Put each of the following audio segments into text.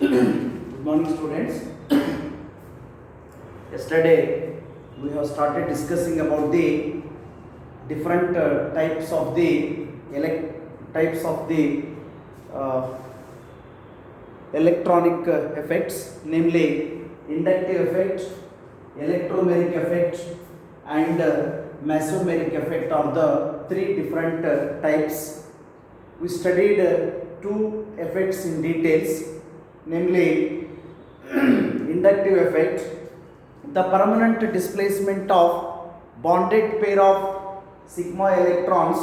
Good morning, students. Yesterday we have started discussing about the different types of the uh, electronic effects, namely inductive effect, electromeric effect, and mesomeric effect are the three different types. We studied two effects in details, namely inductive effect, the permanent displacement of bonded pair of sigma electrons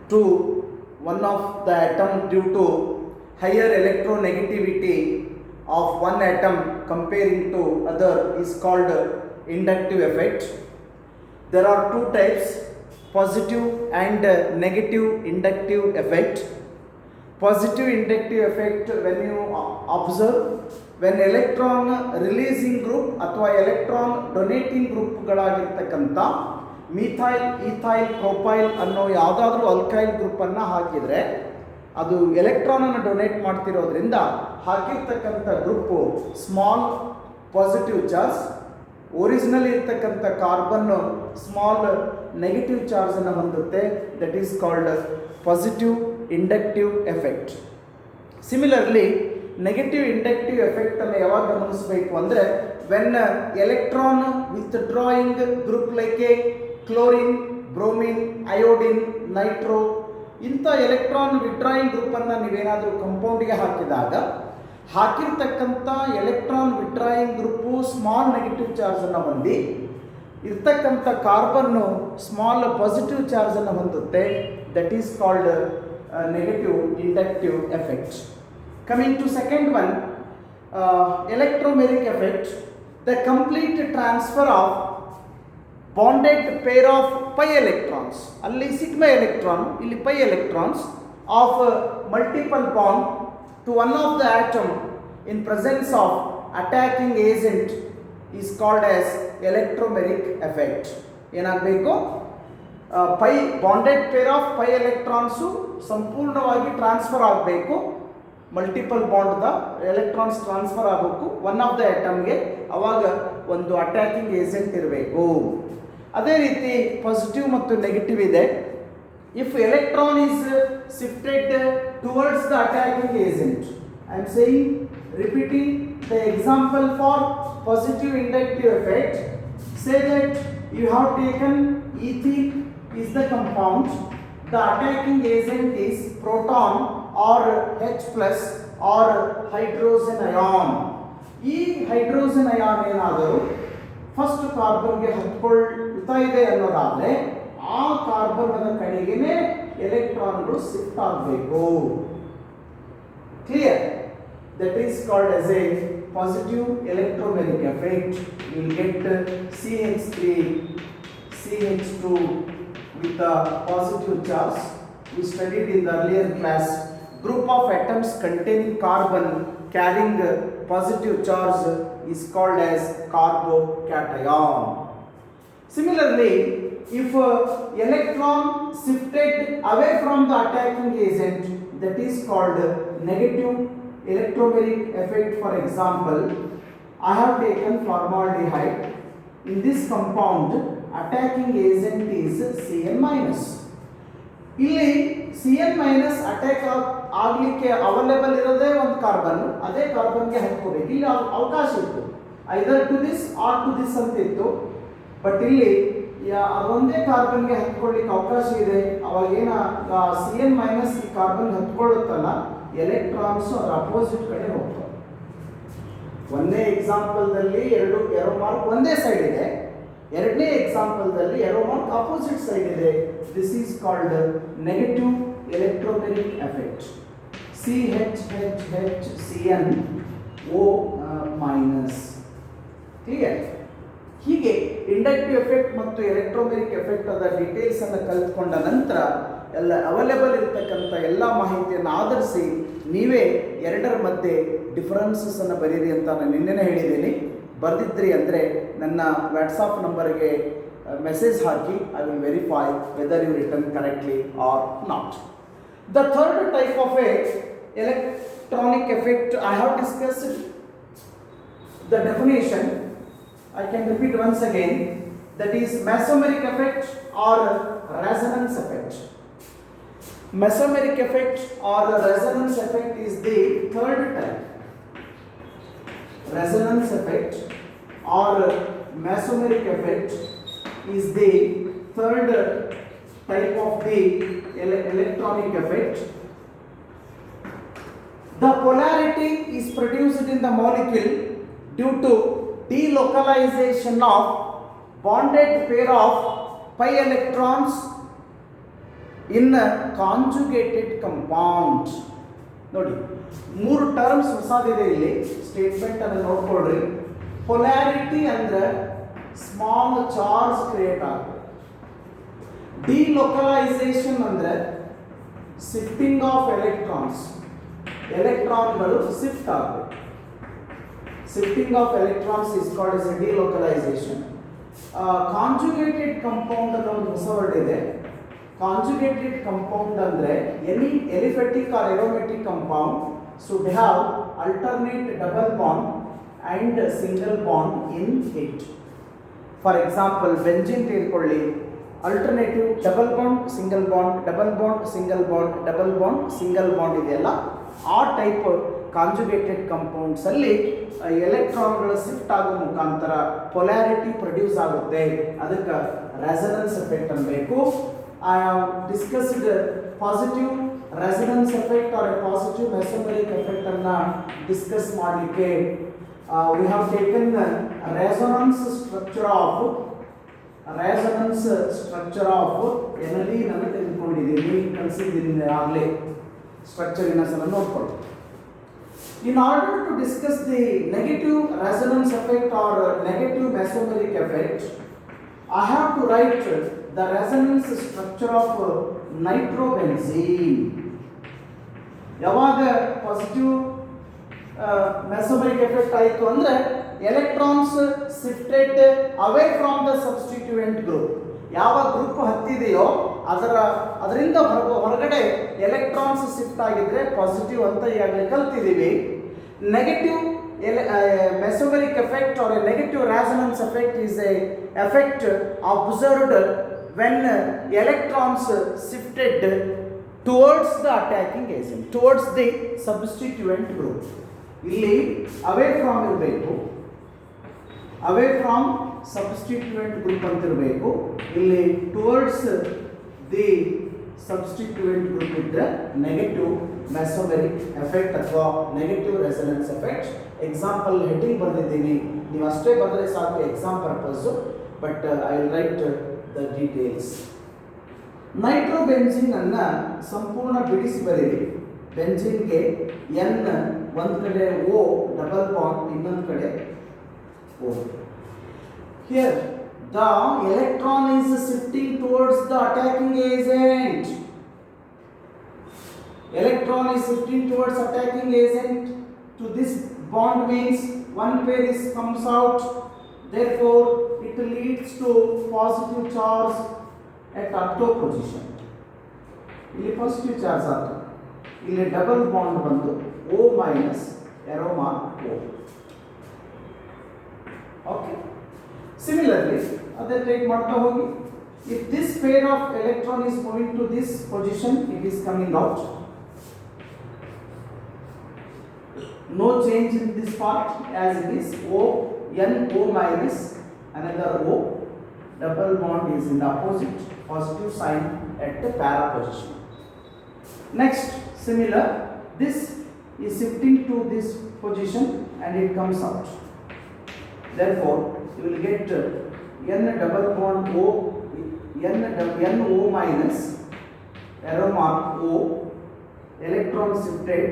to one of the atom due to higher electronegativity of one atom comparing to other is called inductive effect. There are two types, positive and negative inductive effect. Positive inductive effect, when you observe, when electron releasing group ಅಥವಾ electron donating ಗ್ರೂಪ್ಗಳಾಗಿರ್ತಕ್ಕಂಥ methyl, ethyl, propyl ಅನ್ನೋ ಯಾವುದಾದ್ರೂ alkyl ಗ್ರೂಪನ್ನು ಹಾಕಿದರೆ ಅದು ಎಲೆಕ್ಟ್ರಾನನ್ನು donate ಮಾಡ್ತಿರೋದ್ರಿಂದ ಹಾಕಿರ್ತಕ್ಕಂಥ group small positive charge, original ಇರ್ತಕ್ಕಂಥ ಕಾರ್ಬನ್ನು ಸ್ಮಾಲ್ ನೆಗೆಟಿವ್ ಚಾರ್ಜನ್ನು ಹೊಂದುತ್ತೆ. That is called positive inductive effect. Similarly negative inductive effect ಅನ್ನು ಯಾವಾಗ ಗಮನಿಸಬೇಕು ಅಂದರೆ, when electron withdrawing group like a chlorine, bromine, iodine, nitro ಇಂಥ ಎಲೆಕ್ಟ್ರಾನ್ ವಿಡ್ರಾಯಿಂಗ್ ಗ್ರೂಪನ್ನು ನೀವೇನಾದರೂ ಕಂಪೌಂಡ್ಗೆ ಹಾಕಿದಾಗ ಹಾಕಿರ್ತಕ್ಕಂಥ electron withdrawing group small negative ಚಾರ್ಜನ್ನು ಹೊಂದಿ ಇರ್ತಕ್ಕಂಥ ಕಾರ್ಬನ್ನು ಸ್ಮಾಲ್ ಪಾಸಿಟಿವ್ ಚಾರ್ಜನ್ನು ಹೊಂದುತ್ತೆ. That is called negative inductive effect. Coming to second one, electromeric effect, the complete transfer of bonded pair of pi electrons, alli sigma electron, illi pi electrons of multiple bond to one of the atom in presence of attacking agent is called as electromeric effect. ಏನಾಗಬೇಕು, pi bonded pair of pi electrons ಸಂಪೂರ್ಣವಾಗಿ transfer ಆಗಬೇಕು, multiple ಬಾಂಡ್ದ electrons transfer ಆಗಬೇಕು one of the ಐಟಮ್ಗೆ, ಅವಾಗ ಒಂದು attacking agent ಇರಬೇಕು. ಅದೇ ರೀತಿ ಪಾಸಿಟಿವ್ ಮತ್ತು ನೆಗೆಟಿವ್ ಇದೆ. If electron is shifted towards the attacking agent, I am saying, repeating the example for positive inductive effect. Say that you have taken ethyl is the compound, the attacking agent is proton or H plus or hydrogen ion. ಈ hydrogen ion ಏನಾದರೂ first ಕಾರ್ಬನ್ಗೆ ಹತ್ಕೊಳ್ತಾ ಇದೆ ಅನ್ನೋದಾದರೆ ಆ ಕಾರ್ಬನ್ನ ಕಡೆಗೇನೆ ಎಲೆಕ್ಟ್ರಾನ್ಗಳು ಶಿಫ್ಟ್ ಆಗಬೇಕು. Clear? That is called as a positive electromeric effect. You will get CH3 CH2 with a positive charge. We studied in the earlier class, group of atoms containing carbon carrying positive charge is called as carbocation. Similarly, if electron shifted away from the attacking agent, that is called negative electromeric effect. For example, I have taken formaldehyde. In this compound, attacking agent is Cn-. ಇಲ್ಲಿ Cn- attack ಆಗಲಿಕ್ಕೆ available ಇರೋದೇ ಒಂದು carbon, ಅದೇ ಕಾರ್ಬನ್ಗೆ ಹತ್ಕೋಬೇಕು. ಇಲ್ಲಿ ಅವಕಾಶ ಇತ್ತು, either to this or to this ಅಂತ ಇತ್ತು. ಬಟ್ ಇಲ್ಲಿ ಅದೊಂದೇ ಕಾರ್ಬನ್ಗೆ ಹತ್ಕೊಳ್ಳಿಕ್ಕೆ ಅವಕಾಶ ಇದೆ. ಅವಾಗ ಏನ Cn- ಈ ಕಾರ್ಬನ್ ಹತ್ಕೊಳ್ಳುತ್ತಲ್ಲ, ಎಲೆಕ್ಟ್ರಾನ್ಸ್ ಅದರ ಅಪೋಸಿಟ್ ಕಡೆ ಹೋಗ್ತವೆ. ಒಂದೇ ಎಕ್ಸಾಂಪಲ್ದಲ್ಲಿ ಎರಡು ಮಾರ್ಕ್ ಒಂದೇ ಸೈಡ್ ಇದೆ, ಎರಡನೇ ಎಕ್ಸಾಂಪಲ್ದಲ್ಲಿ ಎರೋ ಮಾರ್ಕ್ ಅಪೋಸಿಟ್ ಸೈಡ್ ಇದೆ. This is called negative electromeric effect. CHHCnO-. Clear? ಹೀಗೆ ಇಂಡಕ್ಟಿವ್ ಎಫೆಕ್ಟ್ ಮತ್ತು ಎಲೆಕ್ಟ್ರೋಮೆರಿಕ್ ಎಫೆಕ್ಟ್ ಅದ ಡೀಟೇಲ್ಸ್ ಅನ್ನು ಕಲಿತ್ಕೊಂಡ ನಂತರ ಎಲ್ಲ ಅವೈಲೇಬಲ್ ಇರತಕ್ಕಂಥ ಎಲ್ಲ ಮಾಹಿತಿಯನ್ನು ಆಧರಿಸಿ ನೀವೇ ಎರಡರ ಮಧ್ಯೆ ಡಿಫರೆನ್ಸಸ್ ಅನ್ನು ಬರೀರಿ ಅಂತ ನಾನು ನಿನ್ನೆನೇ ಹೇಳಿದ್ದೀನಿ. ಬರೆದಿದ್ರಿ ಅಂದರೆ ನನ್ನ ವಾಟ್ಸಾಪ್ ನಂಬರ್ಗೆ ಮೆಸೇಜ್ ಹಾಕಿ, I will verify whether you return correctly or not. The third type of a electronic effect, I have discussed the definition. I can repeat once again, that is mesomeric effect or resonance effect. Mesomeric effect or resonance effect is the third type. Resonance effect or mesomeric effect is the third type of the electronic effect. The polarity is produced in the molecule due to delocalization of bonded pair of pi electrons in a conjugated compound. ನೋಡಿ, ಮೂರು terms ಹೊಸದಿದೆ ಇಲ್ಲಿ, statement ಅನ್ನು ನೋಡ್ಕೊಳ್ರಿ. Polarity ಅಂದ್ರೆ small charge create ಆಗುತ್ತೆ. Delocalisation ಅಂದ್ರೆ shifting of electrons, ಎಲೆಕ್ಟ್ರಾನ್ಗಳು shift ಆಗಬೇಕು. Shifting of electrons is called as a delocalization. Conjugated compound ಅನ್ನೋ ಒಂದು ಹೊಸ ವರ್ಡ್ ಇದೆ. Conjugated compound ಅಂದ್ರೆ any aliphatic or aromatic compound should have alternate double bond and single bond in it. For example, benzene ತೆಗೆದುಕೊಳ್ಳಿ, alternative double bond, single bond, double bond, single bond, double bond, single bond ಇದೆಯಲ್ಲ, ಆ type conjugated compounds ಅಲ್ಲಿ ಎಲೆಕ್ಟ್ರಾನ್ಗಳು shift ಆಗೋ ಮುಖಾಂತರ polarity produce ಆಗುತ್ತೆ. ಅದಕ್ಕೆ resonance effect ಅನ್ಬೇಕು. I have discussed positive resonance effect or a positive mesomeric effect ಅನ್ನ ಡಿಸ್ಕಸ್ ಮಾಡಲಿಕ್ಕೆ we have taken resonance structure of energy ನಾನು ತೆಗೆದುಕೊಂಡಿದ್ದೀನಿ, ಕಲಿಸಿದ್ದೀನಿ ಆಗಲೇ. ಸ್ಟ್ರಕ್ಚರ್ ಇನ್ನೊಂದ್ಸಲ ನೋಡ್ಕೊಳ್ಳಿ. In order to discuss the negative resonance effect or negative mesomeric effect, I have to write the resonance structure of nitrobenzene. ಯಾವಾಗ positive mesomeric effect ಆಯಿತು ಅಂದರೆ electrons shifted away from the substituent group. ಯಾವ group ಹತ್ತಿದೆಯೋ ಅದರಿಂದ ಹೊರಗಡೆ electrons shift ಆಗಿದ್ರೆ positive ಅಂತ ಈಗಾಗಲೇ ಕಲ್ತಿದ್ದೀವಿ. Negative mesomeric effect or a negative resonance effect is a effect observed when electrons shifted towards the attacking agent, towards the substituent group. ಇಲ್ಲಿ away from ಇರಬೇಕು, away from substituent group ಅಂತ ಇರಬೇಕು. ಇಲ್ಲಿ towards the substituent group ಇದ್ರೆ negative mesomeric effect ಅಥವಾ negative resonance effect. Example heading ಬರೆದಿದ್ದೀನಿ, ನೀವು ಅಷ್ಟೇ ಬರೆದ್ರೆ ಸಾಕು exam purpose, but I will write the details. Nitrobenzene ಅನ್ನು ಸಂಪೂರ್ಣ ಬಿಡಿಸಿ ಬರೀರಿ. ಬೆನ್ಸಿನ್ಗೆ ಎನ್ ಒಂದು ಕಡೆ ಓ ಡಬಲ್ ಬಾಂಡ್, ಇನ್ನೊಂದು ಕಡೆ O. Here the electron is shifting towards the attacking agent. Electron is shifting towards attacking agent. To this bond means one pair comes out. Therefore, it leads to positive charge at octo position. ಇಲ್ಲಿ positive charge ಆಯಿತು. ಇಲ್ಲಿ double bond ಬಂದು O minus aroma O. Okay. Similarly, other take ಮಾಡ್ತಾ ಹೋಗಿ. If this pair of electron is moving to this position, it is coming out. No change in this part as it is. O, N, O minus, another O. Double bond is in the opposite, positive sign at the para position. Next, similar, this is shifting to this position and it comes out. Therefore, you will get N double bond O, N O minus, arrow mark O, electron shifted.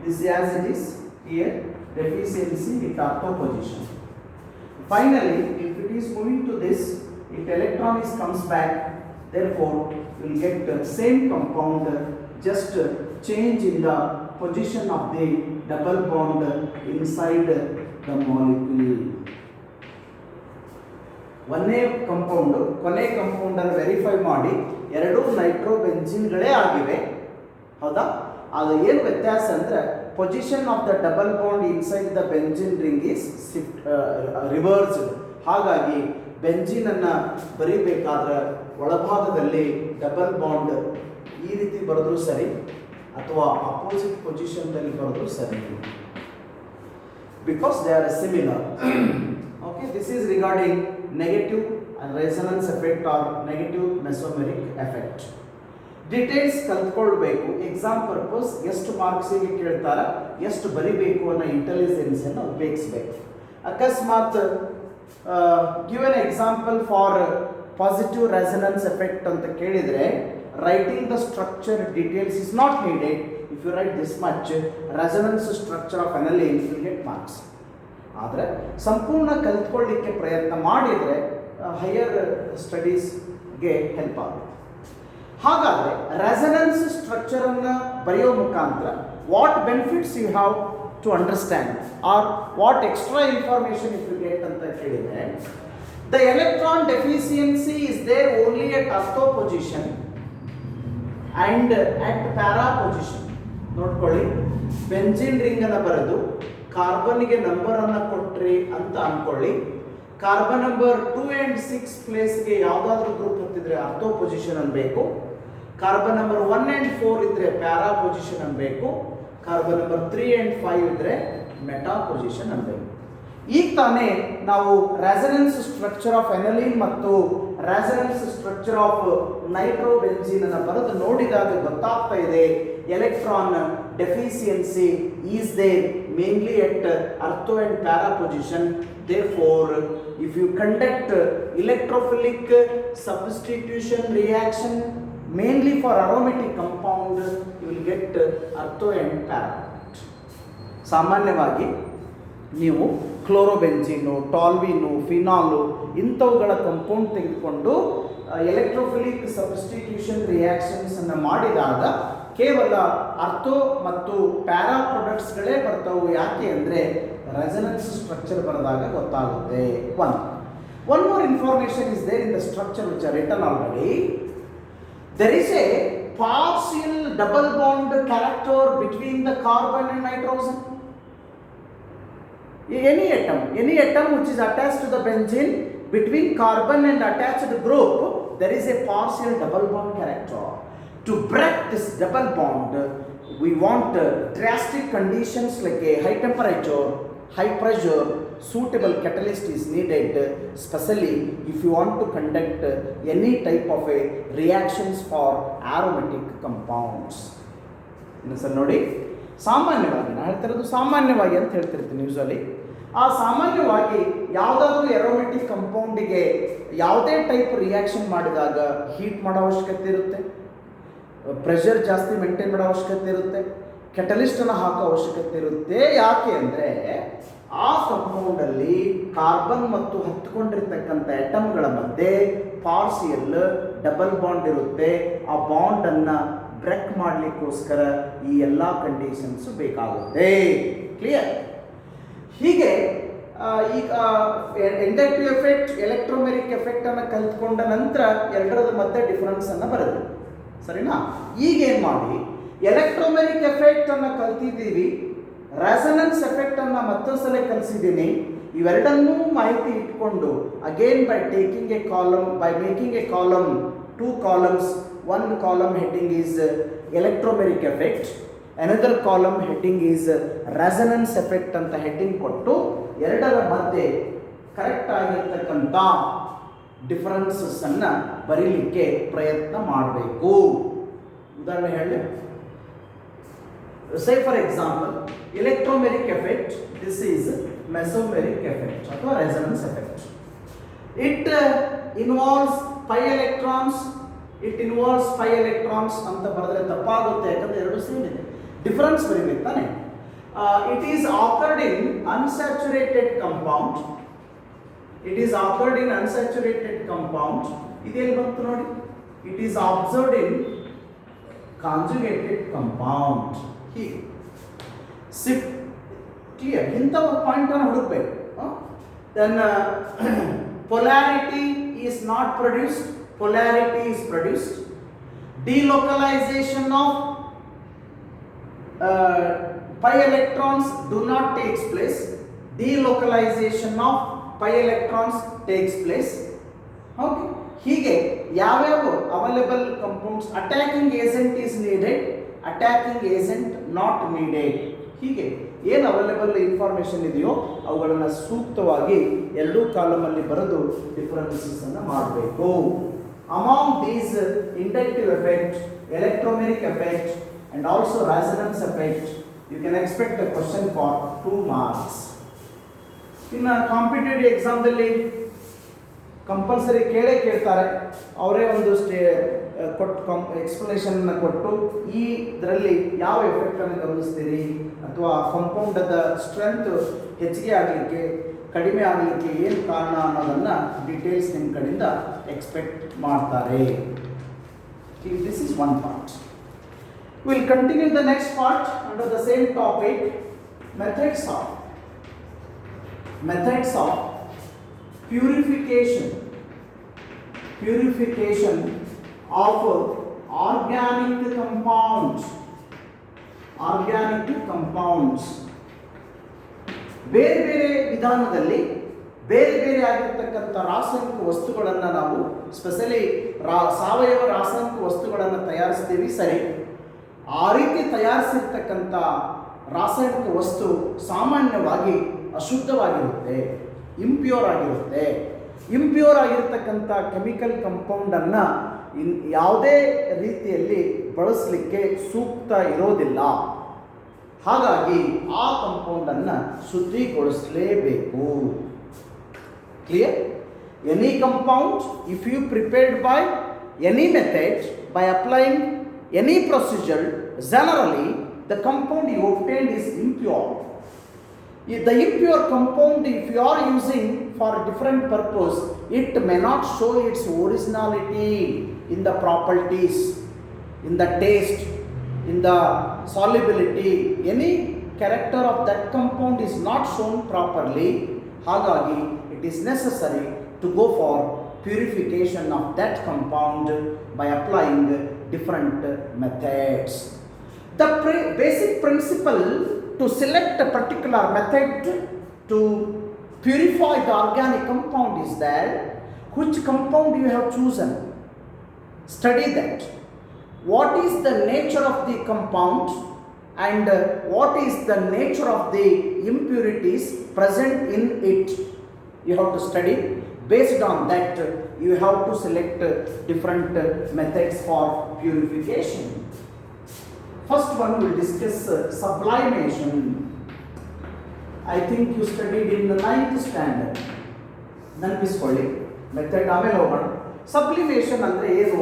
This as it is here, deficiency at octo position. Finally, if it is moving to this, if electron comes back, therefore you will get the same compound, just change in the position of the double bond inside the molecule. ಒಂದೇ compound ಕೊನೆ compound ಅನ್ನು verify ಮಾಡಿ ಎರಡೂ ನೈಟ್ರೋಬೆನ್ಸಿನ್ಗಳೇ ಆಗಿವೆ, ಹೌದಾ? ಅದು ಏನು ವ್ಯತ್ಯಾಸ ಅಂದರೆ position of the double bond inside the benzene ring is reversed. ಹಾಗಾಗಿ ಬೆಂಜಿನನ್ನು ಬರೀಬೇಕಾದ್ರೆ ಒಳಭಾಗದಲ್ಲಿ ಡಬಲ್ ಬಾಂಡ್ ಈ ರೀತಿ ಬರೆದ್ರೂ ಸರಿ ಅಥವಾ ಅಪೋಸಿಟ್ ಪೊಸಿಷನ್ದಲ್ಲಿ ಬರೆದ್ರೂ ಸರಿ, because they are similar. Okay, this is regarding negative resonance effect or negative mesomeric effect. Details ಕಲ್ತ್ಕೊಳ್ಬೇಕು. ಎಕ್ಸಾಮ್ ಪರ್ಪಸ್ ಎಷ್ಟು ಮಾರ್ಕ್ಸಿಗೆ ಕೇಳ್ತಾರ, ಎಷ್ಟು ಬರಿಬೇಕು ಅನ್ನೋ ಇಂಟೆಲಿಜೆನ್ಸನ್ನು ಉಪಯೋಗಿಸ್ಬೇಕು. ಅಕಸ್ಮಾತ್ give an example for positive resonance effect ಅಂತ ಕೇಳಿದರೆ writing the structure details is not needed. If you write this much resonance structure of aniline you get marks. ಆದರೆ ಸಂಪೂರ್ಣ ಕಲ್ತ್ಕೊಳ್ಳಿಕ್ಕೆ ಪ್ರಯತ್ನ ಮಾಡಿದರೆ ಹೈಯರ್ ಸ್ಟಡೀಸ್ಗೆ ಹೆಲ್ಪ್ ಆಗುತ್ತೆ. ಹಾಗಾದರೆ ರೆಸೊನೆನ್ಸ್ ಸ್ಟ್ರಕ್ಚರನ್ನು ಬರೆಯೋ ಮುಖಾಂತರ what benefits you have to understand or what extra information if you get ಅಂತ ಕೇಳಿದರೆ, the electron deficiency is there only at ortho position and at para position. ನೋಡ್ಕೊಳ್ಳಿ, ಬೆಂಜಿನ್ ರಿಂಗನ್ನು ಬರೆದು ಕಾರ್ಬನ್ಗೆ ನಂಬರನ್ನು ಕೊಟ್ರಿ ಅಂತ ಅಂದ್ಕೊಳ್ಳಿ. ಕಾರ್ಬನ್ ನಂಬರ್ 2 and 6 ಪ್ಲೇಸ್ಗೆ ಯಾವುದಾದ್ರೂ ಗ್ರೂಪ್ ಹತ್ತಿದ್ರೆ ಅರ್ಥೋ ಪೊಸಿಷನ್ ಅನ್ಬೇಕು. ಕಾರ್ಬನ್ ನಂಬರ್ 1 and 4 ಇದ್ರೆ ಪ್ಯಾರಾ ಪೊಸಿಷನ್ ಅನ್ಬೇಕು. ಕಾರ್ಬನ್ ನಂಬರ್ 3 and 5 ಇದ್ರೆ ಮೆಟಾ ಪೊಸಿಷನ್ ಅನ್ಬೇಕು. ಈಗ ತಾನೇ ನಾವು ರೆಸೊನೆನ್ಸ್ ಸ್ಟ್ರಕ್ಚರ್ ಆಫ್ ಎನಲಿನ್ ಮತ್ತು ರೆಸೊನೆನ್ಸ್ ಸ್ಟ್ರಕ್ಚರ್ ಆಫ್ ನೈಟ್ರೋಬೆಂಜಿನ್ ಅನ್ನು ಬರೆದು ನೋಡಿದಾಗ ಗೊತ್ತಾಗ್ತಾ ಇದೆ electron deficiency is there mainly at ortho and para position. Therefore, if you conduct electrophilic substitution reaction mainly for aromatic compound, you will get ortho and para. ಸಾಮಾನ್ಯವಾಗಿ ನೀವು ಕ್ಲೋರೋಬೆಂಜಿನು, ಟಾಲ್ವಿನು, ಫಿನಾಲು ಇಂಥವುಗಳ compound ತೆಗೆದುಕೊಂಡು electrophilic substitution ರಿಯಾಕ್ಷನ್ಸನ್ನು ಮಾಡಿದಾಗ ಕೇವಲ ಅರ್ಥೋ ಮತ್ತು ಪ್ಯಾರಾ ಪ್ರಾಡಕ್ಟ್ಸ್ಗಳೇ ಬರ್ತವೆ. ಯಾಕೆ ಅಂದರೆ resonance structure ಬರೆದಾಗ ಗೊತ್ತಾಗುತ್ತೆ. One more information is there in the structure which are written already. There is a partial double bond character between the carbon and nitrogen. Any atom which is attached to the benzene between carbon and attached group, there is a partial double bond character. To break this double bond, we want drastic conditions like a high temperature, high pressure, suitable catalyst is needed, especially if you want to conduct any type of a reactions for aromatic compounds. ಇನ್ನೊಂದ್ಸಲ ನೋಡಿ, ಸಾಮಾನ್ಯವಾಗಿ ನಾನು ಹೇಳ್ತಿರೋದು ಸಾಮಾನ್ಯವಾಗಿ ಅಂತ ಹೇಳ್ತಿರ್ತೀನಿ usually. ಆ ಸಾಮಾನ್ಯವಾಗಿ ಯಾವುದಾದ್ರೂ ಎರೋಮೆಟಿಕ್ ಕಂಪೌಂಡಿಗೆ ಯಾವುದೇ ಟೈಪ್ ರಿಯಾಕ್ಷನ್ ಮಾಡಿದಾಗ ಹೀಟ್ ಮಾಡೋ ಅವಶ್ಯಕತೆ ಇರುತ್ತೆ, ಪ್ರೆಷರ್ ಜಾಸ್ತಿ ಮೇಂಟೈನ್ ಮಾಡೋ ಅವಶ್ಯಕತೆ ಇರುತ್ತೆ, ಕೆಟಲಿಸ್ಟನ್ನು ಹಾಕೋ ಅವಶ್ಯಕತೆ ಇರುತ್ತೆ. ಯಾಕೆ ಅಂದರೆ ಆ ಕಂಪೌಂಡಲ್ಲಿ ಕಾರ್ಬನ್ ಮತ್ತು ಹತ್ಕೊಂಡಿರ್ತಕ್ಕಂಥ ಆಟಮ್ಗಳ ಮಧ್ಯೆ ಪಾರ್ಷಿಯಲ್ ಡಬಲ್ ಬಾಂಡ್ ಇರುತ್ತೆ. ಆ ಬಾಂಡನ್ನು ಬ್ರೇಕ್ ಮಾಡಲಿಕ್ಕೋಸ್ಕರ ಈ ಎಲ್ಲ ಕಂಡೀಷನ್ಸು ಬೇಕಾಗುತ್ತೆ. ಕ್ಲಿಯರ್? ಹೀಗೆ ಈಗ ಇಂಡಕ್ಟಿವ್ ಎಫೆಕ್ಟ್, ಎಲೆಕ್ಟ್ರೋಮೆರಿಕ್ ಎಫೆಕ್ಟನ್ನು ಕಲ್ತ್ಕೊಂಡ ನಂತರ ಎರಡರದ ಮಧ್ಯೆ ಡಿಫರೆನ್ಸನ್ನು ಬರೆದು ಸರಿನಾ. ಈಗೇನು ಮಾಡಿ ಎಲೆಕ್ಟ್ರೋಮೆರಿಕ್ ಎಫೆಕ್ಟನ್ನು ಕಲ್ತಿದ್ದೀವಿ, ರೆಸೊನೆನ್ಸ್ ಎಫೆಕ್ಟನ್ನು ಮತ್ತೊಂದು ಸಲ ಕಲಿಸಿದ್ದೀನಿ. ಇವೆರಡನ್ನೂ ಮಾಹಿತಿ ಇಟ್ಕೊಂಡು again by taking A column, by making A column, 2 columns, one column heading is electromeric effect, another column heading is resonance effect ಅಂತ ಹೆಡ್ಡಿಂಗ್ ಕೊಟ್ಟು ಎರಡರ ಮಧ್ಯೆ ಕರೆಕ್ಟ್ ಆಗಿರ್ತಕ್ಕಂಥ ಡಿಫರೆನ್ಸಸ್ ಅನ್ನು ಬರೀಲಿಕ್ಕೆ ಪ್ರಯತ್ನ ಮಾಡಬೇಕು. ಉದಾಹರಣೆ ಹೇಳಿ, say for example electromeric effect, this is mesomeric effect ಅಥವಾ resonance effect. It involves pi electrons, it involves pi electrons ಅಂತ ಬರೆದ್ರೆ ತಪ್ಪಾಗುತ್ತೆ, ಯಾಕಂದ್ರೆ ಎರಡು ಸೇಮ್ ಇದೆ, ಡಿಫರೆನ್ಸ್ ಬರೀಬೇಕು ತಾನೆ. It is occurred in unsaturated compound, it is occurred in unsaturated compound. ಇದೆಲ್ಲಿ ಬಂತು ನೋಡಿ, it is observed in conjugated compound. ಹೀಗೆ ಕ್ಲಿಯರ್, ಇಂಥ ಪಾಯಿಂಟ್ ಅನ್ನು ಹುಡುಕಬೇಕು. Then polarity is not produced, polarity is produced. Delocalization of pi electrons do not takes place, delocalization of pi electrons takes place. Okay, ಹೀಗೆ ಯಾವ್ಯಾವ available compounds, attacking agent is needed, attacking agent not needed, ಹೀಗೆ ಏನು available information ಇದೆಯೋ ಅವುಗಳನ್ನು ಸೂಕ್ತವಾಗಿ ಎರಡೂ ಕಾಲಮಲ್ಲಿ ಬರೆದು differences ಅನ್ನು ಮಾಡಬೇಕು. Among these inductive effect, electromeric effect and also resonance effect, you can expect a question for 2 marks. In a competitive exam ದಲ್ಲಿ ಕಂಪಲ್ಸರಿ ಕೇಳ್ತಾರೆ, ಅವರೇ ಒಂದು ಎಕ್ಸ್ಪ್ಲನೇಷನ್ ಕೊಟ್ಟು ಈ ಇದರಲ್ಲಿ ಯಾವ ಎಫೆಕ್ಟ್ ಅನ್ನು ಗಮನಿಸ್ತೀರಿ ಅಥವಾ ಕಂಪೌಂಡದ ಸ್ಟ್ರೆಂತ್ ಹೆಚ್ಚಿಗೆ ಆಗಲಿಕ್ಕೆ ಕಡಿಮೆ ಆಗಲಿಕ್ಕೆ ಏನು ಕಾರಣ ಅನ್ನೋದನ್ನು ಡೀಟೇಲ್ಸ್ ನಿಮ್ಮ ಕಡೆಯಿಂದ ಎಕ್ಸ್ಪೆಕ್ಟ್ ಮಾಡ್ತಾರೆ. This is one part. We will continue the next part under the same topic, methods of purification of organic compounds. ಬೇರೆ ಬೇರೆ ವಿಧಾನದಲ್ಲಿ ಬೇರೆ ಬೇರೆ ಆಗಿರ್ತಕ್ಕಂಥ ರಾಸಾಯನಿಕ ವಸ್ತುಗಳನ್ನು ನಾವು ಸ್ಪೆಷಲಿ ಸಾವಯವ ರಾಸಾಯನಿಕ ವಸ್ತುಗಳನ್ನು ತಯಾರಿಸ್ತೀವಿ, ಸರಿ. ಆ ರೀತಿ ತಯಾರಿಸಿರ್ತಕ್ಕಂಥ ರಾಸಾಯನಿಕ ವಸ್ತು ಸಾಮಾನ್ಯವಾಗಿ ಅಶುದ್ಧವಾಗಿರುತ್ತೆ, ಇಂಪ್ಯೂರ್ ಆಗಿರುತ್ತೆ. ಇಂಪ್ಯೂರ್ ಆಗಿರ್ತಕ್ಕಂಥ ಕೆಮಿಕಲ್ ಕಂಪೌಂಡನ್ನು ಯಾವುದೇ ರೀತಿಯಲ್ಲಿ ಬಳಸಲಿಕ್ಕೆ ಸೂಕ್ತ ಇರೋದಿಲ್ಲ. ಹಾಗಾಗಿ ಆ ಕಂಪೌಂಡನ್ನು ಶುದ್ಧಿಗೊಳಿಸಲೇಬೇಕು. Clear? Any compound if you prepared by any method by applying any procedure, generally the compound you obtained is impure. If the impure compound, if you are using for a different purpose, it may not show its originality in the properties, in the taste, in the solubility. Any character of that compound is not shown properly. Hagagi it is necessary to go for purification of that compound by applying different methods. The basic principle to select a particular method to purify the organic compound is that which compound you have chosen. Study that. What is the nature of the compound and what is the nature of the impurities present in it. You have to study. Based on that, you have to select different methods for purification. First one, we will discuss sublimation. I think you studied in the 9th standard. ನೆನಪಿಸ್ಕೊಳ್ಳಿ method. ಆಮೇಲೆ ಹೋಗೋಣ. Sublimation ಅಂದರೆ ಏನು,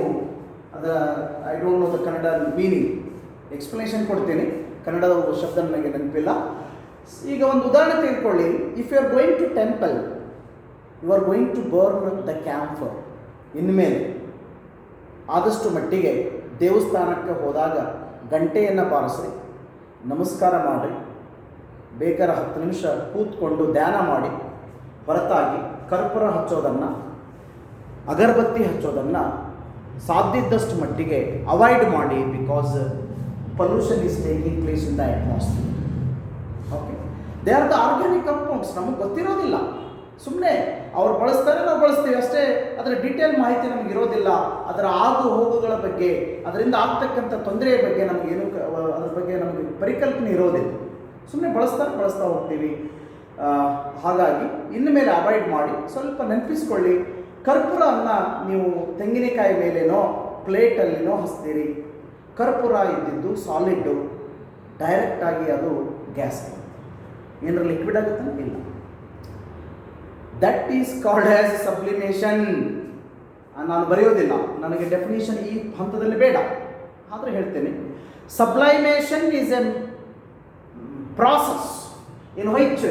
I don't know the Kannada meaning. Explanation ಕೊಡ್ತೀನಿ, ಕನ್ನಡದ ಶಬ್ದ ನನಗೆ ನೆನಪಿಲ್ಲ. ಈಗ ಒಂದು ಉದಾಹರಣೆ ತೆಗೆದುಕೊಳ್ಳಿ. If you are going to temple, you are going to burn the camphor. ಇನ್ಮೇಲೆ ಆದಷ್ಟು ಮಟ್ಟಿಗೆ ದೇವಸ್ಥಾನಕ್ಕೆ ಹೋದಾಗ ಗಂಟೆಯನ್ನು ಬಾರಿಸ್ರಿ, ನಮಸ್ಕಾರ ಮಾಡಿ, ಬೇಕಾದ್ರೆ 10 ನಿಮಿಷ ಕೂತ್ಕೊಂಡು ಧ್ಯಾನ ಮಾಡಿ, ಹೊರತಾಗಿ ಕರ್ಪೂರ ಹಚ್ಚೋದನ್ನು, ಅಗರಬತ್ತಿ ಹಚ್ಚೋದನ್ನು ಸಾಧ್ಯದಷ್ಟು ಮಟ್ಟಿಗೆ ಅವಾಯ್ಡ್ ಮಾಡಿ. Because pollution is taking place in the atmosphere. Okay, they are the organic compounds. ನಮಗೆ ಗೊತ್ತಿರೋದಿಲ್ಲ, ಸುಮ್ಮನೆ ಅವ್ರು ಬಳಸ್ತಾರೆ, ನಾವು ಬಳಸ್ತೀವಿ ಅಷ್ಟೇ. ಅದರ ಡೀಟೇಲ್ ಮಾಹಿತಿ ನಮಗೆ ಇರೋದಿಲ್ಲ. ಅದರ ಆಗು ಹೋಗುಗಳ ಬಗ್ಗೆ, ಅದರಿಂದ ಆಗ್ತಕ್ಕಂಥ ತೊಂದರೆಯ ಬಗ್ಗೆ ನಮಗೇನು, ಅದ್ರ ಬಗ್ಗೆ ನಮಗೆ ಪರಿಕಲ್ಪನೆ ಇರೋದಿಲ್ಲ. ಸುಮ್ಮನೆ ಬಳಸ್ತಾ ಹೋಗ್ತೀವಿ. ಹಾಗಾಗಿ ಇನ್ನು ಮೇಲೆ ಅವಾಯ್ಡ್ ಮಾಡಿ. ಸ್ವಲ್ಪ ನೆನಪಿಸ್ಕೊಳ್ಳಿ, ಕರ್ಪೂರವನ್ನು ನೀವು ತೆಂಗಿನಕಾಯಿ ಮೇಲೇನೋ ಪ್ಲೇಟಲ್ಲಿನೋ ಹಚ್ತೀರಿ. ಕರ್ಪೂರ ಇದ್ದಿದ್ದು ಸಾಲಿಡ್ಡು, ಡೈರೆಕ್ಟಾಗಿ ಅದು ಗ್ಯಾಸ್. ಏನಾರ ಲಿಕ್ವಿಡ್ ಆಗುತ್ತಾನೆ? ಇಲ್ಲ. That is called as sublimation. ನಾನು ಬರೆಯೋದಿಲ್ಲ, ನನಗೆ ಡೆಫಿನೇಷನ್ ಈ ಹಂತದಲ್ಲಿ ಬೇಡ, ಆದರೆ ಹೇಳ್ತೇನೆ. Sublimation is a process in which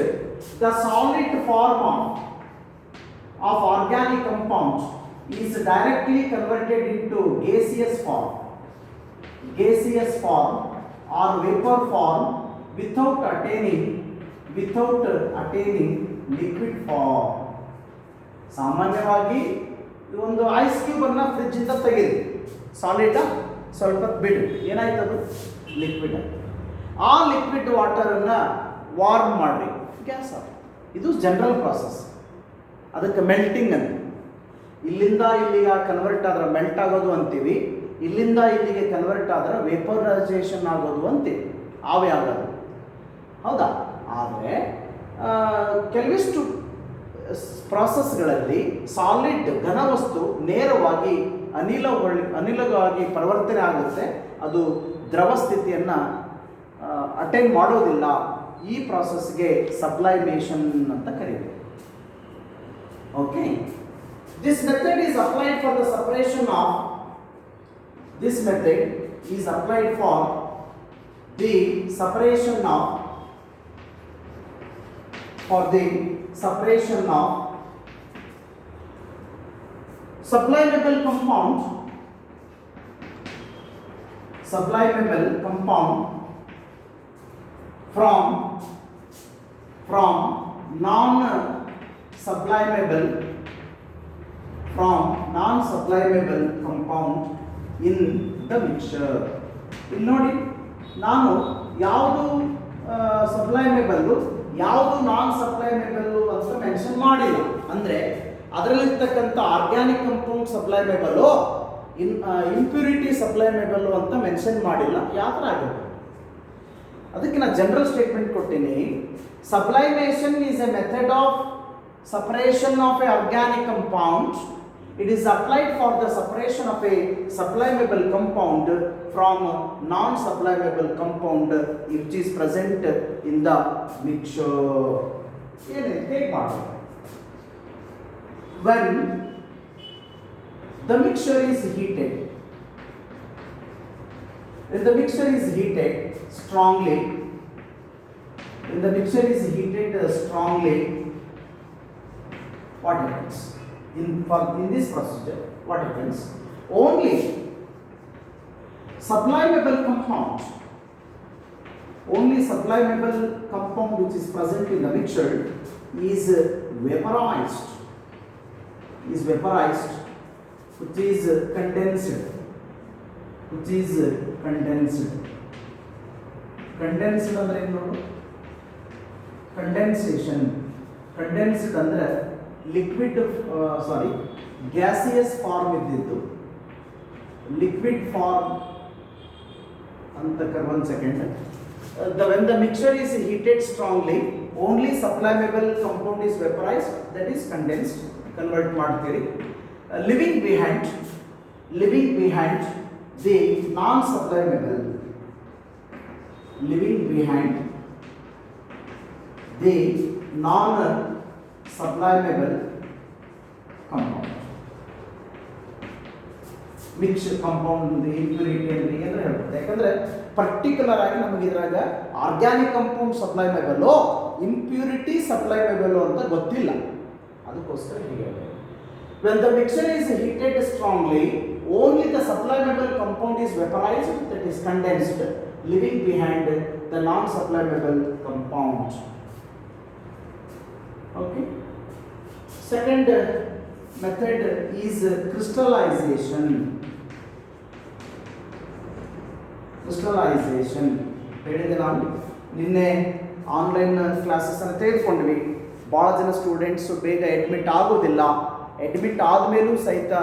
the solid form of organic compound is directly converted into gaseous form or vapor form without attaining liquid form. ಸಾಮಾನ್ಯವಾಗಿ ಒಂದು ಐಸ್ ಕ್ಯೂಬ್ ಅನ್ನು ಫ್ರಿಜ್ ಇಂದ ತೆಗೆದು ಸಾಲಿಡ್ ಸ್ವಲ್ಪ ಬಿಡು, ಏನಾಯ್ತದು? ಲಿಕ್ವಿಡ್. ಆ ಲಿಕ್ವಿಡ್ ವಾಟರನ್ನು ವಾರ್ಮ್ ಮಾಡಿ gas ಆಗುತ್ತೆ. ಇದು ಜನರಲ್ ಪ್ರಾಸೆಸ್. ಅದಕ್ಕೆ ಮೆಲ್ಟಿಂಗ್ ಅಂತ, ಇಲ್ಲಿಂದ ಇಲ್ಲಿಗೆ ಕನ್ವರ್ಟ್ ಆದ್ರೆ ಮೆಲ್ಟ್ ಆಗೋದು ಅಂತೀವಿ, ಇಲ್ಲಿಂದ ಇಲ್ಲಿಗೆ ಕನ್ವರ್ಟ್ ಆದ್ರೆ ವೇಪರೈಸೇಷನ್ ಆಗೋದು ಅಂತೀವಿ, ಆವಿ ಆಗೋದು. ಹೌದಾ? ಆದರೆ ಕೆಲವಿಷ್ಟು ಪ್ರಾಸೆಸ್ಗಳಲ್ಲಿ ಸಾಲಿಡ್ ಘನವಸ್ತು ನೇರವಾಗಿ ಅನಿಲವಾಗಿ ಪರಿವರ್ತನೆ ಆಗುತ್ತೆ, ಅದು ದ್ರವ ಸ್ಥಿತಿಯನ್ನು ಅಟೈನ್ ಮಾಡೋದಿಲ್ಲ. ಈ ಪ್ರಾಸೆಸ್ಗೆ ಸಬ್ಲೈಮೇಷನ್ ಅಂತ ಕರೀತೀವಿ. Okay, this method is applied for the separation of this method is applied for the separation of sublimable compound from non-sublimable compound in the mixture. ಇಲ್ಲಿ ನೋಡಿ, ನಾನು ಯಾವುದು ಸಬ್ಲೈಮೇಬಲ್ಲು ಯಾವುದು ನಾನ್ ಸಬ್ಲೈಮೇಬಲ್ಲು ಅಂತ ಮೆನ್ಷನ್ ಮಾಡಿಲ್ಲ. ಅಂದರೆ ಅದರಲ್ಲಿರ್ತಕ್ಕಂಥ ಆರ್ಗ್ಯಾನಿಕ್ ಕಂಪೌಂಡ್ ಸಬ್ಲೈಮೇಬಲ್ಲು, ಇಂಪ್ಯೂರಿಟಿ ಸಬ್ಲೈಮೇಬಲ್ಲು ಅಂತ ಮೆನ್ಷನ್ ಮಾಡಿಲ್ಲ. ಯಾವ ಥರ ಆಗಿರ್ಬೋದು ಅದಕ್ಕೆ ನಾನು ಜನರಲ್ ಸ್ಟೇಟ್ಮೆಂಟ್ ಕೊಡ್ತೀನಿ. Sublimation is a method of separation of a organic compound. It is applied for the separation of a sublimable compound from non-sublimable compound which is present in the mixture. Take part. When the mixture is heated, strongly, what happens? In this procedure, what happens? Only sublimable compound which is present in the mixture is vaporized, which is condensed. Condensed ಅಂದ್ರೆ ಏನು ನೋಡು? Condensed ಅಂದ್ರೆ gaseous form ಇದ್ದಿದ್ದು liquid form ಅಂತ one second. When the mixture is heated strongly, only sublimable compound is vaporized, that is condensed. Convert ಮಾಡ್ತೀರಿ. Leaving behind the non-sublimable compound. Mixed compound impurity ಅಂದ್ರೆ ಏನು ಹೇಳ್ಬೋದು? ಯಾಕಂದ್ರೆ ಪರ್ಟಿಕ್ಯುಲರ್ ಆಗಿ ನಮಗೆ ಇದ್ರಾಗ ಆರ್ಗ್ಯಾನಿಕ್ ಕಾಂಪೌಂಡ್ ಸಬ್ಲೈಮೇಬಲ್, ಇಂಪ್ಯೂರಿಟಿ ಸಬ್ಲೈಮೇಬಲ್ ಅಂತ ಗೊತ್ತಿಲ್ಲ, ಅದಕ್ಕೋಸ್ಕರ ಹೀಗೆ. When the mixture is heated strongly, only the sublimable compound is vaporized, that is condensed, leaving behind the non-sublimable compound. Okay. Second method is crystallization. ಹೇಳಿದೆ ನಾನು ನಿನ್ನೆ ಆನ್ಲೈನ್ ಕ್ಲಾಸಸ್ಸನ್ನು ತೆಗೆದುಕೊಂಡ್ವಿ. ಭಾಳ ಜನ ಸ್ಟೂಡೆಂಟ್ಸು ಬೇಗ ಅಡ್ಮಿಟ್ ಆಗೋದಿಲ್ಲ. ಅಡ್ಮಿಟ್ ಆದಮೇಲೂ ಸಹಿತ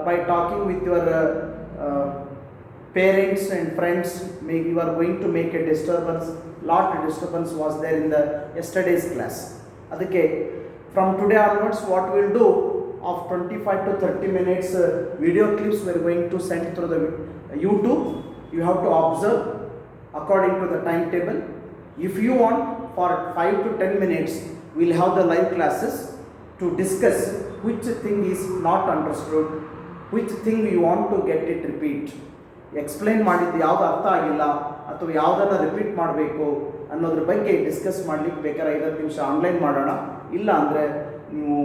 by talking with your parents and friends, you are going to make a disturbance. Lot of disturbance was there in the yesterday's class. ಅದಕ್ಕೆ from today onwards what we will do, of 25 to 30 minutes video clips we are going to send through the YouTube. You have to observe according to the timetable. If you want, for 5 to 10 minutes we will have the live classes to discuss which thing is not understood, which thing you want to get it repeat. Explain ಮಾಡಿದ್ದು ಯಾವುದು ಅರ್ಥ ಆಗಿಲ್ಲ ಅಥವಾ ಯಾವುದನ್ನು repeat ಮಾಡಬೇಕು ಅನ್ನೋದ್ರ ಬಗ್ಗೆ discuss ಮಾಡಲಿಕ್ಕೆ ಬೇಕಾದ್ರೆ 5 ನಿಮಿಷ ಆನ್ಲೈನ್ ಮಾಡೋಣ. ಇಲ್ಲ ಅಂದರೆ ನೀವು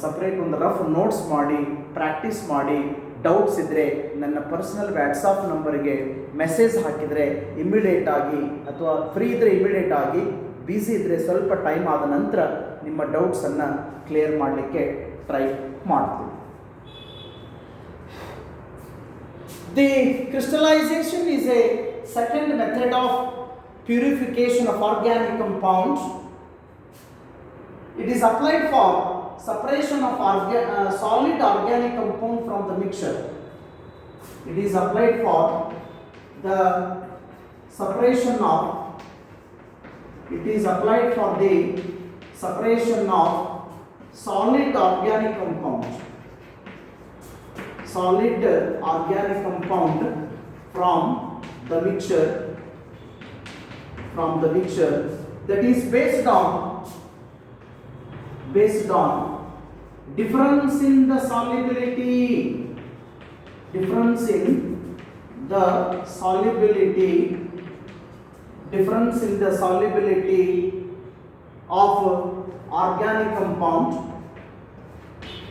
ಸಪ್ರೇಟ್ ಒಂದು ರಫ್ ನೋಟ್ಸ್ ಮಾಡಿ ಪ್ರಾಕ್ಟೀಸ್ ಮಾಡಿ, ಡೌಟ್ಸ್ ಇದ್ದರೆ ನನ್ನ ಪರ್ಸನಲ್ ವ್ಯಾಟ್ಸಾಪ್ ನಂಬರ್ಗೆ ಮೆಸೇಜ್ ಹಾಕಿದರೆ ಇಮ್ಮಿಡಿಯೇಟ್ ಆಗಿ, ಅಥವಾ ಫ್ರೀ ಇದ್ದರೆ ಇಮ್ಮಿಡಿಯೇಟ್ ಆಗಿ, ಬ್ಯುಸಿ ಇದ್ದರೆ ಸ್ವಲ್ಪ ಟೈಮ್ ಆದ ನಂತರ ನಿಮ್ಮ ಡೌಟ್ಸನ್ನು ಕ್ಲಿಯರ್ ಮಾಡಲಿಕ್ಕೆ ಟ್ರೈ ಮಾಡ್ತೀವಿ. The crystallization is a second method of purification of organic compounds. It is applied for separation of solid organic compound from the mixture. It is applied for the separation of, it is applied for the separation of solid organic compound, solid organic compound from the mixture, that is based on difference in the solubility, difference in the solubility of organic compound,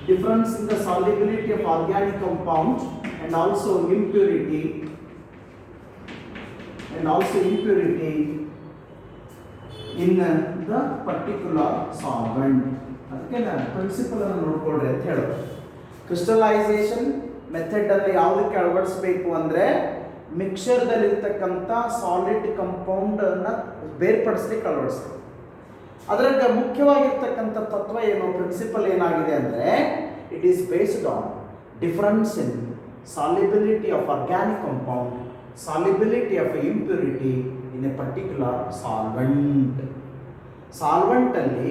difference in the solubility of organic compound, and also impurity in the particular solvent. ಅದಕ್ಕೆ ನಾನು principal ಅನ್ನು ನೋಡ್ಕೊಳ್ರಿ ಅಂತ ಹೇಳೋದು. Crystallisation method ಅನ್ನು ಯಾವುದಕ್ಕೆ ಅಳವಡಿಸಬೇಕು ಅಂದರೆ ಮಿಕ್ಸರ್ದಲ್ಲಿರ್ತಕ್ಕಂಥ solid compound ಅನ್ನು ಬೇರ್ಪಡಿಸ್ಲಿಕ್ಕೆ ಅಳವಡಿಸ್ಬೇಕು. ಅದರಾಗ ಮುಖ್ಯವಾಗಿರ್ತಕ್ಕಂಥ ತತ್ವ ಏನು, ಪ್ರಿನ್ಸಿಪಲ್ ಏನಾಗಿದೆ ಅಂದರೆ it is based on difference in solubility of organic compound, solubility of impurity in a particular solvent. ಸಾಲ್ವೆಂಟಲ್ಲಿ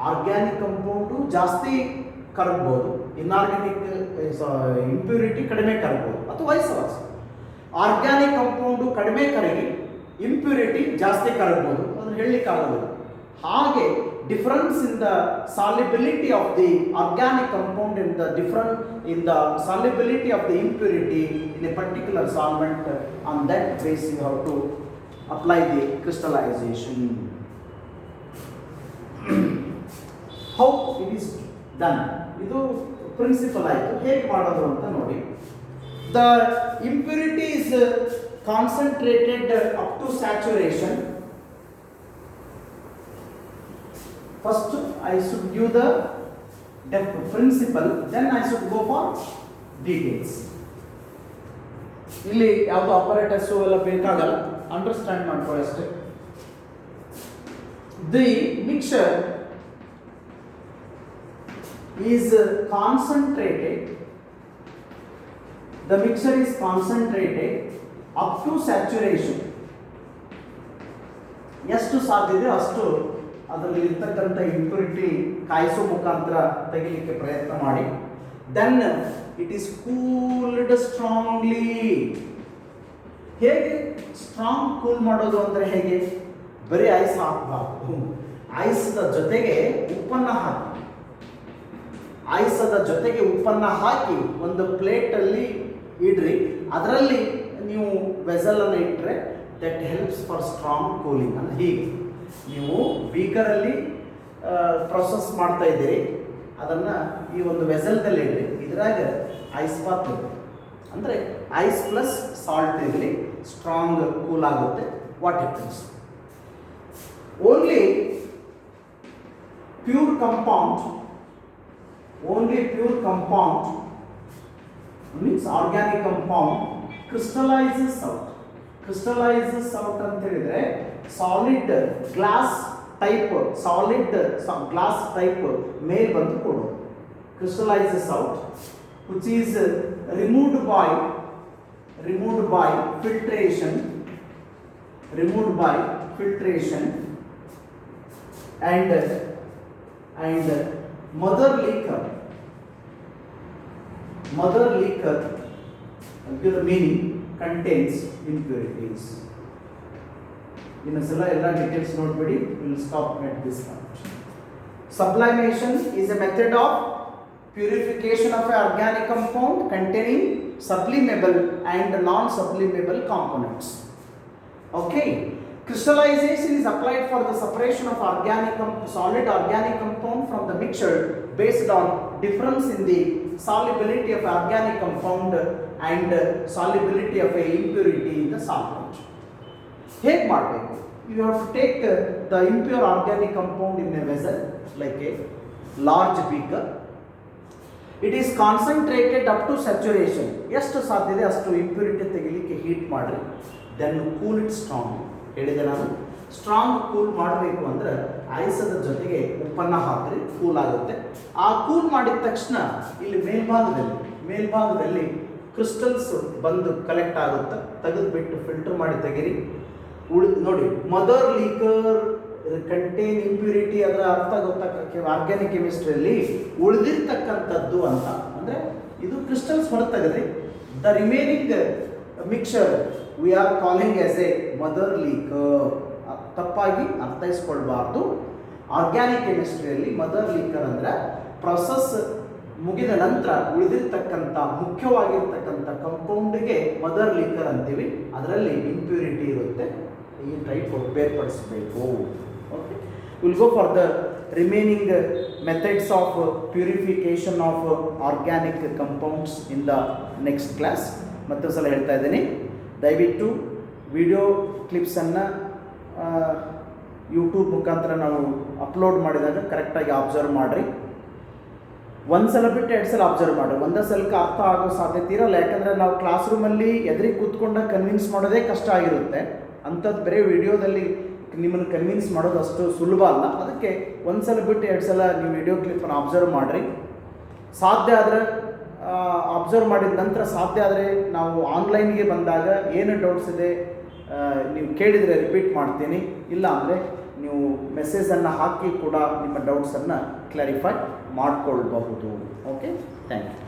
ಆರ್ಗ್ಯಾನಿಕ್ ಕಂಪೌಂಡು ಜಾಸ್ತಿ ಕರಗ್ಬೋದು, ಇನ್ಆರ್ಗ್ಯಾನಿಕ್ ಇಂಪ್ಯೂರಿಟಿ ಕಡಿಮೆ ಕರಗ್ಬೋದು, ಅಥವಾ ವೈಸ್ ವರ್ಸ. ಆರ್ಗ್ಯಾನಿಕ್ ಕಂಪೌಂಡು ಕಡಿಮೆ ಕರಗಿ ಇಂಪ್ಯೂರಿಟಿ ಜಾಸ್ತಿ ಕರಗ್ಬೋದು, ಅದನ್ನು ಹೇಳಲಿಕ್ಕಾಗೋದಿಲ್ಲ. ಹಾಗೆ difference in the solubility of the organic compound in the solubility of the impurity in a particular solvent, on that base you have to apply the crystallisation. How it is done, ಇದು principle ಆಯಿತು. ಹೇಗೆ ಮಾಡೋದು ಅಂತ ನೋಡಿ. The impurity is concentrated up to saturation. First I should give the principle, then I should go for details. ಇಲ್ಲಿ ಯಾವುದು operators ಎಲ್ಲ ಬೇಕಾಗಲ್ಲ, ಅಂಡರ್ಸ್ಟ್ಯಾಂಡ್ ಮಾಡ್ಕೊಳ್ಳಿ ಅಷ್ಟೇ. The mixer is concentrated, the mixture is concentrated up to saturation. ಎಷ್ಟು ಸಾಧ್ಯ ಇದೆ ಅಷ್ಟು ಅದರಲ್ಲಿ ಇರ್ತಕ್ಕಂಥ ಇಂಪ್ಯೂರಿಟಿ ಕಾಯಿಸೋ ಮುಖಾಂತರ ತೆಗಿಲಿಕ್ಕೆ ಪ್ರಯತ್ನ ಮಾಡಿ. Then it is cooled strongly. ಹೇಗೆ ಸ್ಟ್ರಾಂಗ್ ಕೂಲ್ ಮಾಡೋದು ಅಂದರೆ ಹೇಗೆ, ಬರೀ ಐಸ್ ಹಾಕಬಾರ್ದು, ಐಸ್ದ ಜೊತೆಗೆ ಉಪ್ಪನ್ನು ಹಾಕಿ, ಐಸದ ಜೊತೆಗೆ ಉಪ್ಪನ್ನು ಹಾಕಿ ಒಂದು ಪ್ಲೇಟಲ್ಲಿ ಇಡ್ರಿ. ಅದರಲ್ಲಿ ನೀವು ವೆಸಲನ್ನು ಇಟ್ಟರೆ that helps for strong cooling. ಅಂದರೆ ಹೀಗೆ ನೀವು ಬೀಕರಲ್ಲಿ ಪ್ರೊಸೆಸ್ ಮಾಡ್ತಾ ಇದ್ದೀರಿ, ಅದನ್ನು ಈ ಒಂದು ವೆಸಲ್ದಲ್ಲಿ ಇಡ್ರಿ, ಇದ್ರಾಗ ಐಸ್ ಬಾತ್ ಅಂದರೆ ಐಸ್ ಪ್ಲಸ್ ಸಾಲ್ಟ್ ಇರಲಿ, ಸ್ಟ್ರಾಂಗ್ ಕೂಲ್ ಆಗುತ್ತೆ. What happens, only pure compound means organic compound crystallizes out. Crystallizes out ಅಂತ ಹೇಳಿದ್ರೆ solid glass type, glass type ಮೇಲೆ ಬಂದು ಕೊಡೋದು. crystallizes out, which is removed by filtration and mother liquor, give the meaning, contains impurities. ಇನ್ನೊಂದ್ಸಲ ಎಲ್ಲ details ನೋಡ್ಬಿಡಿ, will stop at this point. Sublimation is a method of purification of an organic compound containing sublimable and non-sublimable components. Okay. Crystallization is applied for the separation of solid organic compound from the mixture based on difference in the solubility of organic compound and solubility of a impurity in the solvent. ಹೇಗೆ ಮಾಡಬೇಕು? You have to take the impure organic compound in a vessel like a large beaker it is concentrated up to saturation. ಎಷ್ಟು ಸಾಧ್ಯ ಇದೆ ಅಷ್ಟು impurity ತೆಗಿಲಿಕ್ಕೆ heat ಮಾಡಿರಿ. Then cool it strong. ಹೇಳಿದೆ ನಾನು, ಸ್ಟ್ರಾಂಗ್ ಕೂಲ್ ಮಾಡಬೇಕು ಅಂದರೆ ಐಸದ ಜೊತೆಗೆ ಉಪ್ಪನ್ನು ಹಾಕಿರಿ, ಕೂಲ್ ಆಗುತ್ತೆ. ಆ ಕೂಲ್ ಮಾಡಿದ ತಕ್ಷಣ ಇಲ್ಲಿ ಮೇಲ್ಭಾಗದಲ್ಲಿ ಕ್ರಿಸ್ಟಲ್ಸ್ ಬಂದು ಕಲೆಕ್ಟ್ ಆಗುತ್ತೆ. ತೆಗೆದುಬಿಟ್ಟು ಫಿಲ್ಟರ್ ಮಾಡಿ ತೆಗೀರಿ. ನೋಡಿ, ಮದರ್ ಲೀಕರ್ ಕಂಟೇನ್ ಇಂಪ್ಯೂರಿಟಿ, ಅದರ ಅರ್ಥ ಗೊತ್ತಾಗಕ್ಕೆ ಆರ್ಗ್ಯಾನಿಕ್ ಕೆಮಿಸ್ಟ್ರಿಯಲ್ಲಿ ಉಳಿದಿರ್ತಕ್ಕಂಥದ್ದು ಅಂತ. ಅಂದರೆ ಇದು ಕ್ರಿಸ್ಟಲ್ಸ್ ಹೊರಗೆ ತೆಗೆದ್ರಿ. The remaining mixture we are calling as a mother liquor. ತಪ್ಪಾಗಿ ಅರ್ಥೈಸ್ಕೊಳ್ಬಾರ್ದು. ಆರ್ಗ್ಯಾನಿಕ್ ಕೆಮಿಸ್ಟ್ರಿಯಲ್ಲಿ ಮದರ್ ಲೀಕರ್ ಅಂದರೆ ಪ್ರೊಸೆಸ್ ಮುಗಿದ ನಂತರ ಉಳಿದಿರ್ತಕ್ಕಂಥ ಮುಖ್ಯವಾಗಿರ್ತಕ್ಕಂಥ ಕಂಪೌಂಡ್ಗೆ ಮದರ್ ಲೀಕರ್ ಅಂತೀವಿ. ಅದರಲ್ಲಿ ಇಂಪ್ಯೂರಿಟಿ ಇರುತ್ತೆ, ಈ ಟೈಪ್ ಬೇರ್ಪಡಿಸಬೇಕು. Okay, will go for the remaining methods of purification of organic compounds in the next class. ಮತ್ತೊಂದು ಸಲ ಹೇಳ್ತಾ ಇದ್ದೀನಿ, ದಯವಿಟ್ಟು ವಿಡಿಯೋ ಕ್ಲಿಪ್ಸನ್ನು ಯೂಟ್ಯೂಬ್ ಮುಖಾಂತರ ನಾವು ಅಪ್ಲೋಡ್ ಮಾಡಿದಾಗ ಕರೆಕ್ಟಾಗಿ ಅಬ್ಸರ್ವ್ ಮಾಡಿರಿ. ಒಂದು ಸಲ ಬಿಟ್ಟು 2 ಸಲ ಅಬ್ಸರ್ವ್ ಮಾಡಿರಿ. ಒಂದೇ ಸಲಕ್ಕೆ ಅರ್ಥ ಆಗೋ ಸಾಧ್ಯತೆ ಇರೋಲ್ಲ. ಯಾಕಂದರೆ ನಾವು ಕ್ಲಾಸ್ ರೂಮಲ್ಲಿ ಎದುರಿಗೆ ಕೂತ್ಕೊಂಡಾಗ ಕನ್ವಿನ್ಸ್ ಮಾಡೋದೇ ಕಷ್ಟ ಆಗಿರುತ್ತೆ. ಅಂಥದ್ದು ಬೇರೆ ವಿಡಿಯೋದಲ್ಲಿ ನಿಮ್ಮನ್ನು ಕನ್ವಿನ್ಸ್ ಮಾಡೋದು ಅಷ್ಟು ಸುಲಭ ಅಲ್ಲ. ಅದಕ್ಕೆ ಒಂದು ಸಲ ಬಿಟ್ಟು 2 ಸಲ ನೀವು ವಿಡಿಯೋ ಕ್ಲಿಪ್ಪನ್ನು ಅಬ್ಸರ್ವ್ ಮಾಡಿರಿ. ಸಾಧ್ಯ ಆದರೆ ಅಬ್ಸರ್ವ್ ಮಾಡಿದ ನಂತರ ಸಾಧ್ಯ ಆದರೆ ನಾವು ಆನ್ಲೈನ್ಗೆ ಬಂದಾಗ ಏನು ಡೌಟ್ಸ್ ಇದೆ ನೀವು ಕೇಳಿದರೆ ರಿಪೀಟ್ ಮಾಡ್ತೀನಿ. ಇಲ್ಲ ಅಂದರೆ ನೀವು ಮೆಸೇಜನ್ನು ಹಾಕಿ ಕೂಡ ನಿಮ್ಮ ಡೌಟ್ಸನ್ನು ಕ್ಲಾರಿಫೈ ಮಾಡಿಕೊಳ್ಬಹುದು. Okay, thank you.